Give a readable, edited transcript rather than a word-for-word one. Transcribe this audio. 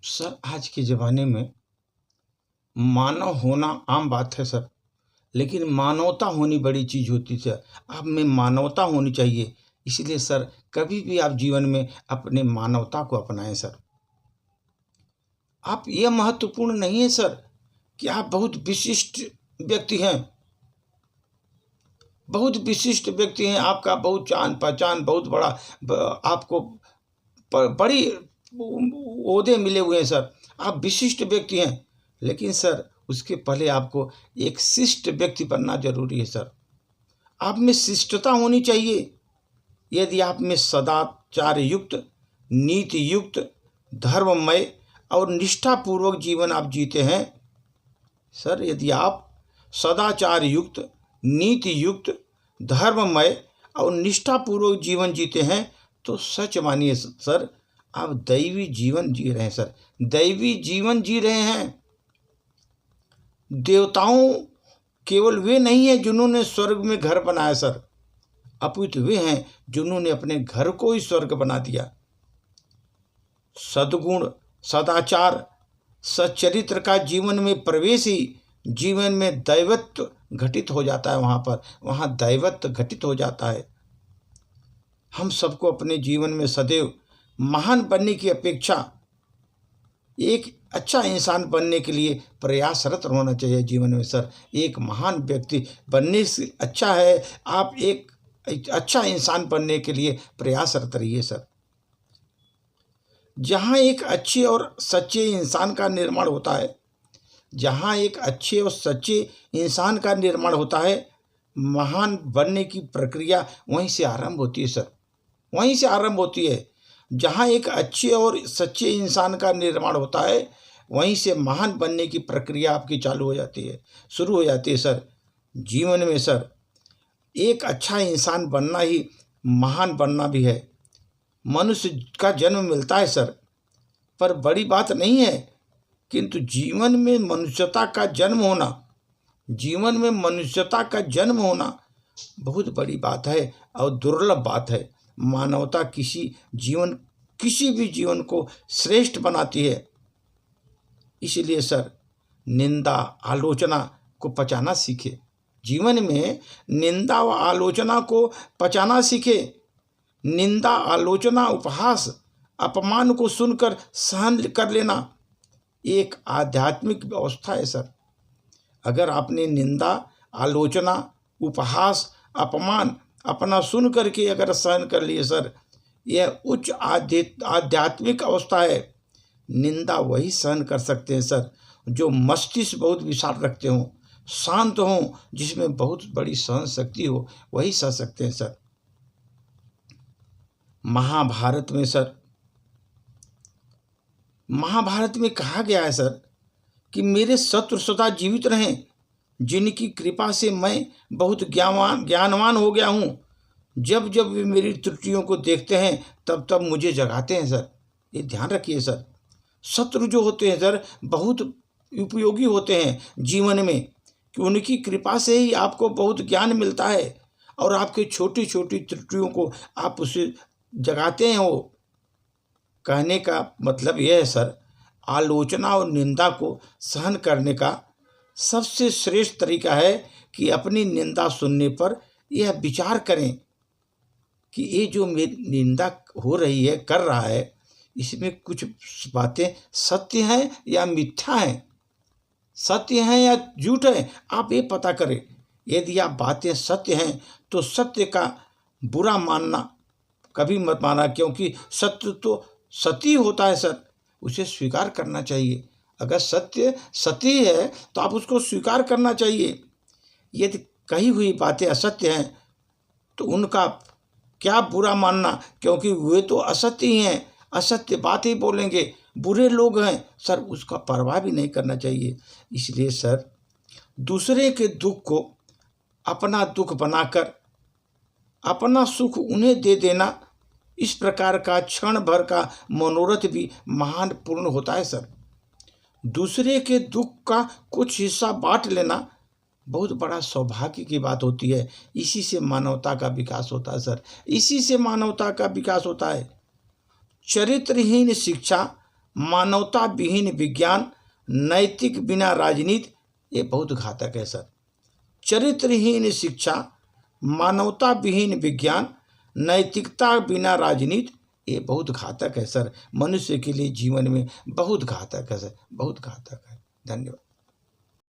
Sir, आज के ज़माने में मानव होना आम बात है सर, लेकिन मानवता होनी बड़ी चीज़ होती है सर। आप में मानवता होनी चाहिए, इसलिए सर कभी भी आप जीवन में अपने मानवता को अपनाएं सर। आप ये महत्वपूर्ण नहीं है सर कि आप बहुत विशिष्ट व्यक्ति हैं, बहुत विशिष्ट व्यक्ति हैं, आपका बहुत जान पहचान बहुत बड़ा आपको बड़ी ओहदे मिले हुए हैं सर, आप विशिष्ट व्यक्ति हैं। लेकिन सर उसके पहले आपको एक शिष्ट व्यक्ति बनना जरूरी है सर। आप में शिष्टता होनी चाहिए। यदि आप में सदाचार युक्त, नीति युक्त, धर्ममय और निष्ठापूर्वक जीवन आप जीते हैं सर, यदि आप सदाचार युक्त, नीति युक्त, धर्ममय और निष्ठापूर्वक जीवन जीते हैं तो सच मानिए सर, आप दैवी जीवन जी रहे हैं सर, दैवी जीवन जी रहे हैं। देवताओं केवल वे नहीं है जिन्होंने स्वर्ग में घर बनाया सर, अपितु वे हैं जिन्होंने अपने घर को ही स्वर्ग बना दिया। सद्गुण, सदाचार, सच्चरित्र का जीवन में प्रवेश ही जीवन में दैवत्व घटित हो जाता है। वहाँ दैवत्व घटित हो जाता है। हम सबको अपने जीवन में सदैव महान बनने की अपेक्षा एक अच्छा इंसान बनने के लिए प्रयासरत होना चाहिए जीवन में सर। एक महान व्यक्ति बनने से अच्छा है आप एक अच्छा इंसान बनने के लिए प्रयासरत रहिए सर। जहाँ एक अच्छे और सच्चे इंसान का निर्माण होता है, जहाँ एक अच्छे और सच्चे इंसान का निर्माण होता है, महान बनने की प्रक्रिया वहीं से आरंभ होती है सर, वहीं से आरंभ होती है। जहाँ एक अच्छे और सच्चे इंसान का निर्माण होता है, वहीं से महान बनने की प्रक्रिया आपकी चालू हो जाती है, शुरू हो जाती है सर। जीवन में सर एक अच्छा इंसान बनना ही महान बनना भी है। मनुष्य का जन्म मिलता है सर, पर बड़ी बात नहीं है, किंतु जीवन में मनुष्यता का जन्म होना, जीवन में मनुष्यता का जन्म होना बहुत बड़ी बात है और दुर्लभ बात है। मानवता किसी भी जीवन को श्रेष्ठ बनाती है। इसलिए सर निंदा आलोचना को पचाना सीखे। जीवन में निंदा व आलोचना को पचाना सीखे। निंदा, आलोचना, उपहास, अपमान को सुनकर सहन कर लेना एक आध्यात्मिक व्यवस्था है सर। अगर आपने निंदा, आलोचना, उपहास, अपमान अपना सुन करके अगर सहन कर लिए सर, यह उच्च आध्यात्मिक अवस्था है। निंदा वही सहन कर सकते हैं सर जो मस्तिष्क बहुत विशाल रखते हों, शांत हों, जिसमें बहुत बड़ी सहन शक्ति हो, वही सह सकते हैं सर। महाभारत में कहा गया है सर कि मेरे शत्रु सदा जीवित रहें, जिनकी कृपा से मैं बहुत ज्ञानवान हो गया हूँ। जब जब वे मेरी त्रुटियों को देखते हैं तब तब मुझे जगाते हैं सर। ये ध्यान रखिए सर। शत्रु जो होते हैं सर बहुत उपयोगी होते हैं जीवन में, कि उनकी कृपा से ही आपको बहुत ज्ञान मिलता है और आपके छोटी छोटी त्रुटियों को आप उसे जगाते हैं। वो कहने का मतलब यह है सर, आलोचना और निंदा को सहन करने का सबसे श्रेष्ठ तरीका है कि अपनी निंदा सुनने पर यह विचार करें कि ये जो मेरी निंदा हो रही है, कर रहा है, इसमें कुछ बातें सत्य हैं या मिथ्या हैं, सत्य हैं या झूठ है। आप ये पता करें। यदि आप बातें सत्य हैं तो सत्य का बुरा मानना कभी मत माना, क्योंकि सत्य तो सत्य होता है सर, उसे स्वीकार करना चाहिए। अगर सत्य सत्य है तो आप उसको स्वीकार करना चाहिए। यदि कही हुई बातें असत्य हैं तो उनका क्या बुरा मानना, क्योंकि वे तो असत्य ही हैं, असत्य बात ही बोलेंगे, बुरे लोग हैं सर, उसका परवाह भी नहीं करना चाहिए। इसलिए सर दूसरे के दुख को अपना दुख बनाकर अपना सुख उन्हें दे देना, इस प्रकार का क्षण भर का मनोरथ भी महान पूर्ण होता है सर। दूसरे के दुख का कुछ हिस्सा बांट लेना बहुत बड़ा सौभाग्य की बात होती है। इसी से मानवता का विकास होता है सर, इसी से मानवता का विकास होता है। चरित्रहीन शिक्षा मानवता विहीन विज्ञान, नैतिक बिना राजनीति, ये बहुत घातक है सर। चरित्रहीन शिक्षा, मानवता विहीन विज्ञान, नैतिकता बिना राजनीति, ये बहुत घातक है सर। मनुष्य के लिए जीवन में बहुत घातक है सर, बहुत घातक है। धन्यवाद।